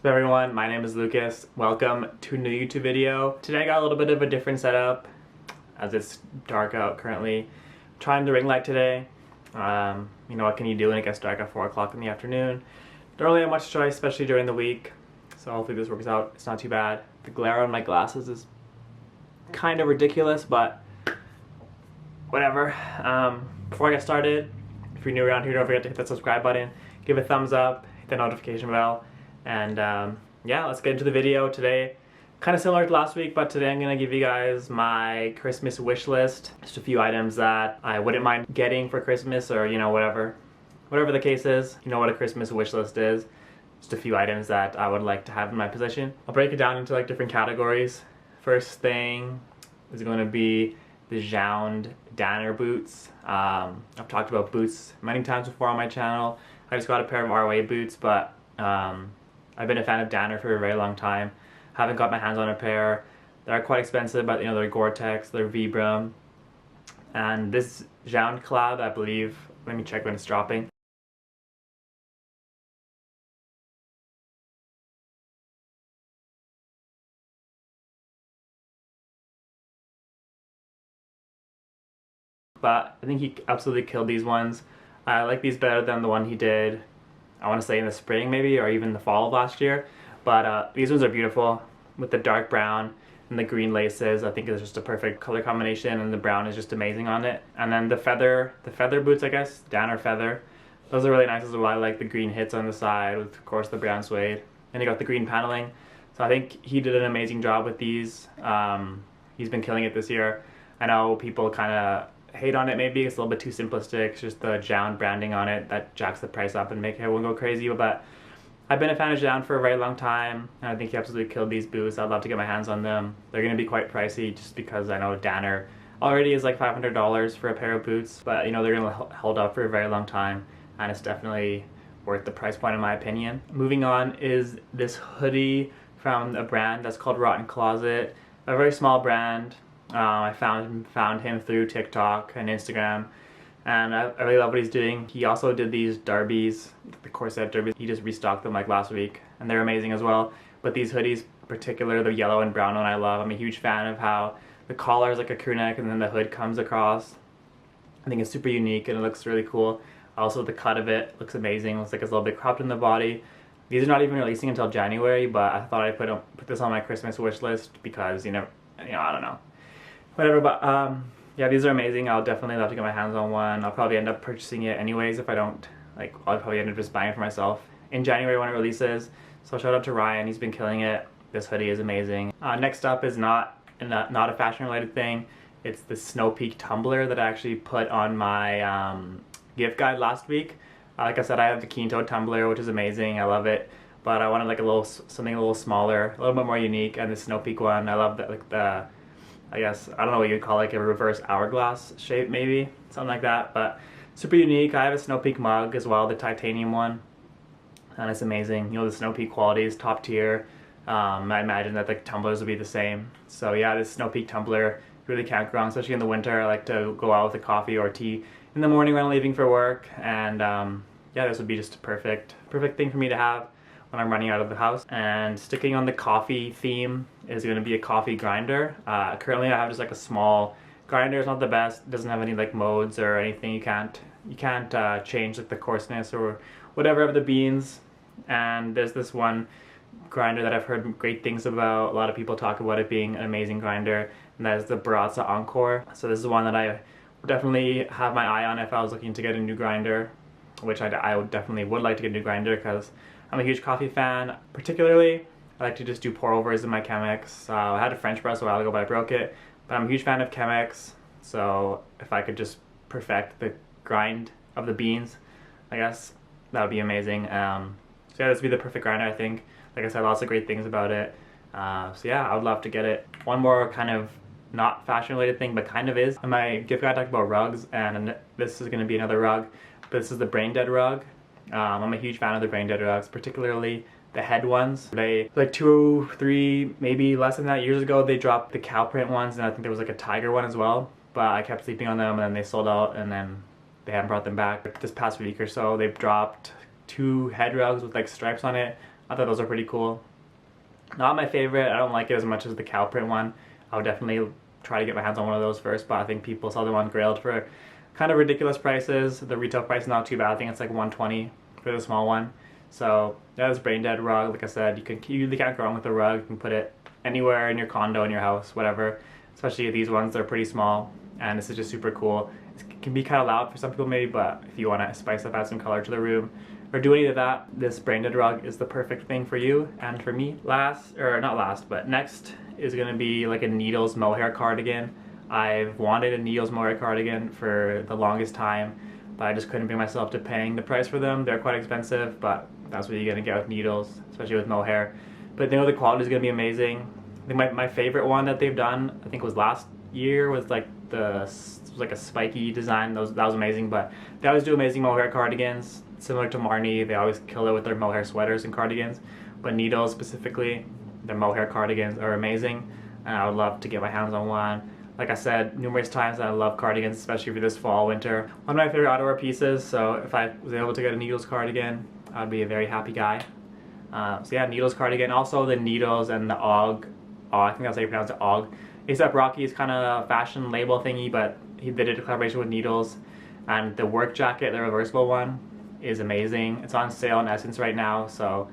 What's up everyone, my name is Lucas. Welcome to a new YouTube video. Today I got a little bit of a different setup as it's dark out currently. I'm trying the ring light today. You know, what can you do when it gets dark at 4 o'clock in the afternoon? Don't really have much choice, especially during the week. So hopefully this works out. It's not too bad. The glare on my glasses is kind of ridiculous, but whatever. Before I get started, if you're new around here, don't forget to hit that subscribe button, give a thumbs up, hit the notification bell. And yeah, let's get into the video today. Kind of similar to last week, but today I'm going to give you guys my Christmas wish list. Just a few items that I wouldn't mind getting for Christmas, or you know, whatever the case is. You know what a Christmas wish list is. Just a few items that I would like to have in my possession. I'll break it down into like different categories. First thing is going to be the Jound Danner boots. I've talked about boots many times before on my channel. I just got a pair of ROA boots, but I've been a fan of Danner for a very long time. Haven't got my hands on a pair. They're quite expensive, but you know, they're Gore-Tex, they're Vibram. And this Jound collab, I believe, let me check when it's dropping. But I think he absolutely killed these ones. I like these better than the one he did, I want to say in the spring maybe, or even the fall of last year. But these ones are beautiful with the dark brown and the green laces. I think it's just a perfect color combination, and the brown is just amazing on it. And then the feather boots, I guess, Danner feather. Those are really nice as well. I like the green hits on the side with, of course, the brown suede. And you got the green paneling. So I think he did an amazing job with these. He's been killing it this year. I know people kind of hate on it maybe, it's a little bit too simplistic. It's just the Jound branding on it that jacks the price up and make everyone go crazy. But I've been a fan of Jound for a very long time, and I think he absolutely killed these boots. I'd love to get my hands on them. They're going to be quite pricey just because I know Danner already is like $500 for a pair of boots, but you know, they're going to hold up for a very long time, and it's definitely worth the price point in my opinion. Moving on is this hoodie from a brand that's called Rotten Closet, a very small brand. I found him through TikTok and Instagram, and I really love what he's doing. He also did these derbies, the corset derbies. He just restocked them like last week, and they're amazing as well. But these hoodies, particular the yellow and brown one, I love. I'm a huge fan of how the collar is like a crew neck and then the hood comes across. I think it's super unique and it looks really cool. Also, the cut of it looks amazing. Looks like it's a little bit cropped in the body. These are not even releasing until January, but I thought I'd put this on my Christmas wish list because you know, I don't know. Whatever, but yeah, these are amazing. I'll definitely love to get my hands on one. I'll probably end up purchasing it anyways if I don't, like, I'll probably end up just buying it for myself in January when it releases. So shout out to Ryan, he's been killing it. This hoodie is amazing. Next up is not a fashion related thing. It's the Snow Peak Tumbler that I actually put on my gift guide last week. Like I said, I have the Keen-Toe Tumbler, which is amazing. I love it. But I wanted like something a little smaller, a little bit more unique, and the Snow Peak one, I love that, like I guess, I don't know what you'd call it, like a reverse hourglass shape maybe, something like that, but super unique. I have a Snow Peak mug as well, the titanium one, and it's amazing. You know, the Snow Peak quality is top tier. I imagine that the tumblers would be the same. So yeah, this Snow Peak tumbler really can't go wrong, especially in the winter. I like to go out with a coffee or tea in the morning when I'm leaving for work, and yeah, this would be just a perfect thing for me to have when I'm running out of the house. And sticking on the coffee theme is going to be a coffee grinder. Currently I have just like a small grinder. It's not the best. It doesn't have any like modes or anything. You can't change like the coarseness or whatever of the beans. And there's this one grinder that I've heard great things about. A lot of people talk about it being an amazing grinder, and that is the Baraza Encore. So this is one that I would definitely have my eye on if I was looking to get a new grinder, which I would definitely like to get a new grinder because I'm a huge coffee fan. Particularly, I like to just do pour-overs in my Chemex. I had a French press a while ago, but I broke it. But I'm a huge fan of Chemex, so if I could just perfect the grind of the beans, I guess that would be amazing. So yeah, this would be the perfect grinder, I think. Like I said, lots of great things about it. So yeah, I would love to get it. One more kind of not fashion-related thing, but kind of is. In my gift guide, I talked about rugs, and this is going to be another rug. But this is the Brain Dead rug. I'm a huge fan of the Brain Dead rugs, particularly the head ones. They, like 2, 3, maybe less than that years ago, they dropped the cow print ones, and I think there was like a tiger one as well. But I kept sleeping on them, and then they sold out, and then they haven't brought them back. This past week or so, they've dropped 2 head rugs with like stripes on it. I thought those are pretty cool. Not my favorite. I don't like it as much as the cow print one. I would definitely try to get my hands on one of those first, but I think people sell them on Grailed for kind of ridiculous prices. The retail price is not too bad. I think it's like $120 for the small one. So that is Brain Dead rug. Like I said, you really can't go wrong with the rug. You can put it anywhere in your condo, in your house, whatever. Especially these ones, they're pretty small, and this is just super cool. It can be kind of loud for some people maybe, but if you want to spice up, add some color to the room, or do any of that, this Brain Dead rug is the perfect thing for you and for me. Next is going to be like a Needles mohair cardigan. I've wanted a Needles mohair cardigan for the longest time, but I just couldn't bring myself to paying the price for them. They're quite expensive, but that's what you're going to get with Needles, especially with mohair. But they know the quality is going to be amazing. I think my favorite one that they've done, I think was last year, was like a spiky design. That was amazing, but they always do amazing mohair cardigans. Similar to Marnie, they always kill it with their mohair sweaters and cardigans, but Needles specifically, their mohair cardigans are amazing, and I would love to get my hands on one. Like I said numerous times, I love cardigans, especially for this fall, winter. One of my favorite outerwear pieces, so if I was able to get a Needles cardigan, I'd be a very happy guy. So yeah, Needles cardigan. Also the Needles and the Og, I think that's how you pronounce it, Og. A$AP Rocky is kind of a fashion label thingy, but they did a collaboration with Needles. And the work jacket, the reversible one, is amazing. It's on sale in Essence right now, so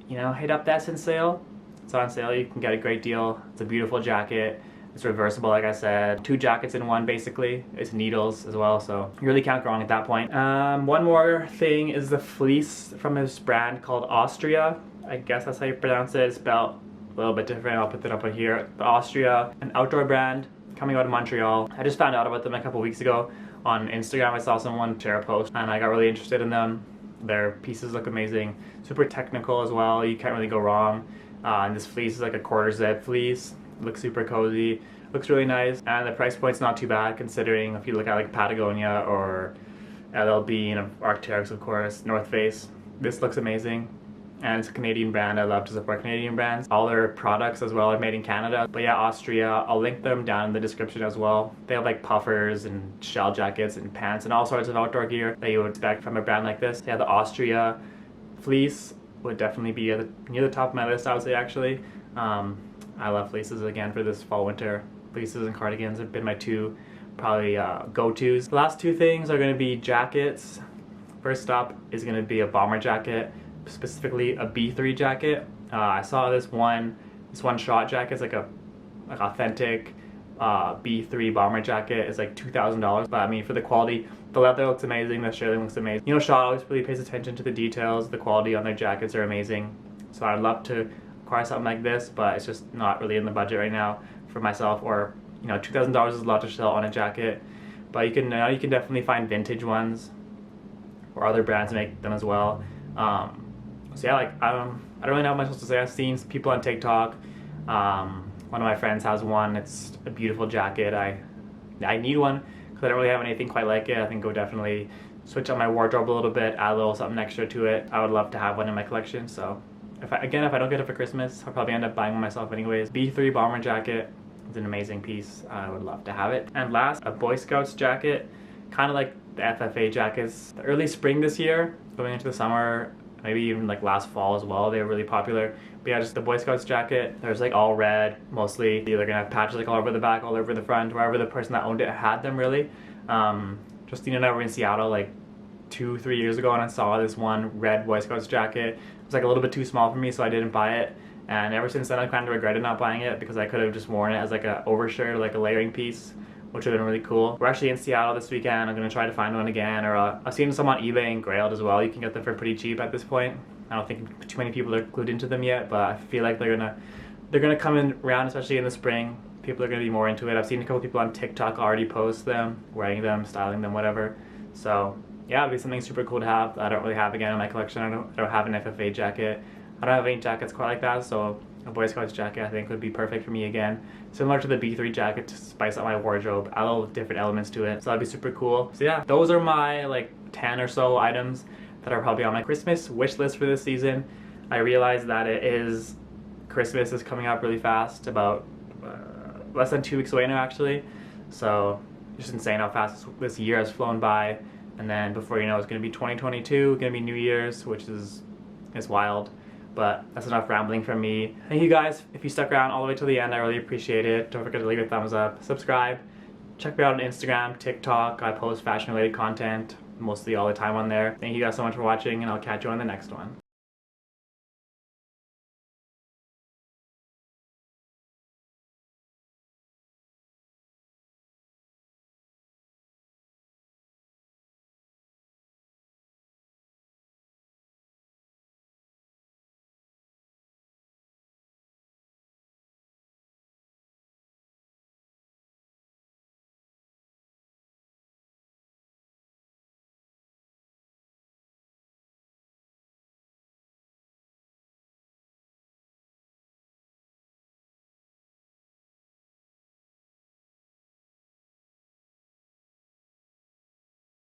you know, hit up the Essence sale. It's on sale, you can get a great deal. It's a beautiful jacket. It's reversible, like I said. 2 jackets in one, basically. It's Needles as well, so you really can't go wrong at that point. One more thing is the fleece from this brand called Austria. I guess that's how you pronounce it. It's spelled a little bit different. I'll put that up on here. But Austria, an outdoor brand coming out of Montreal. I just found out about them a couple weeks ago on Instagram. I saw someone share a post, and I got really interested in them. Their pieces look amazing. Super technical as well. You can't really go wrong. And this fleece is like a quarter zip fleece. Looks super cozy, looks really nice, and the price point's not too bad considering if you look at like Patagonia or LLB and Arc'teryx, of course, North Face. This looks amazing, and it's a Canadian brand. I love to support Canadian brands. All their products as well are made in Canada. But yeah, Austria, I'll link them down in the description as well. They have like puffers and shell jackets and pants and all sorts of outdoor gear that you would expect from a brand like this. Yeah, the Austria fleece would definitely be near the top of my list, I would say, actually. I love fleeces again for this fall winter. Fleeces and cardigans have been my two probably go-tos. The last 2 things are going to be jackets. First up is going to be a bomber jacket, specifically a B3 jacket. I saw this one shot jacket. It's like authentic B3 bomber jacket. It's like $2,000, but I mean, for the quality, the leather looks amazing, the shirting looks amazing. You know, Shaw always really pays attention to the details. The quality on their jackets are amazing, so I'd love to acquire something like this, but it's just not really in the budget right now for myself. Or you know, $2,000 is a lot to sell on a jacket, but you can definitely find vintage ones, or other brands make them as well. So yeah, like I don't really know much else to say. I've seen people on TikTok. One of my friends has one. It's a beautiful jacket. I need one because I don't really have anything quite like it. I think I would definitely switch up my wardrobe a little bit, add a little something extra to it. I would love to have one in my collection. So if I don't get it for Christmas, I'll probably end up buying one myself anyways. B3 bomber jacket. It's an amazing piece. I would love to have it. And last, a Boy Scouts jacket, kind of like the FFA jackets. The early spring this year, going into the summer, maybe even like last fall as well, they were really popular. But yeah, just the Boy Scouts jacket. There's like all red, mostly. They're gonna have patches like all over the back, all over the front, wherever the person that owned it had them, really. Justine and I were in Seattle like 2-3 years ago, and I saw this one red Boy Scouts jacket. It was like a little bit too small for me, so I didn't buy it. And ever since then, I kind of regretted not buying it because I could have just worn it as like a overshirt or like a layering piece, which would have been really cool. We're actually in Seattle this weekend. I'm going to try to find one again, or I've seen some on eBay and Grailed as well. You can get them for pretty cheap at this point. I don't think too many people are glued into them yet, but I feel like they're gonna come in around, especially in the spring. People are gonna be more into it. I've seen a couple people on TikTok already post them, wearing them, styling them, whatever. So yeah, it'd be something super cool to have that I don't really have again in my collection. I don't have an FFA jacket. I don't have any jackets quite like that, so a Boy Scouts jacket I think would be perfect for me again. Similar to the B3 jacket, to spice up my wardrobe, add little different elements to it. So that'd be super cool. So yeah, those are my like 10 or so items that are probably on my Christmas wish list for this season. I realize that Christmas is coming up really fast, about less than 2 weeks away now actually. So just insane how fast this year has flown by. And then before you know, it's gonna be 2022, gonna be New Year's, which is wild. But that's enough rambling from me. Thank you guys. If you stuck around all the way till the end, I really appreciate it. Don't forget to leave a thumbs up, subscribe. Check me out on Instagram, TikTok. I post fashion related content mostly all the time on there. Thank you guys so much for watching, and I'll catch you on the next one.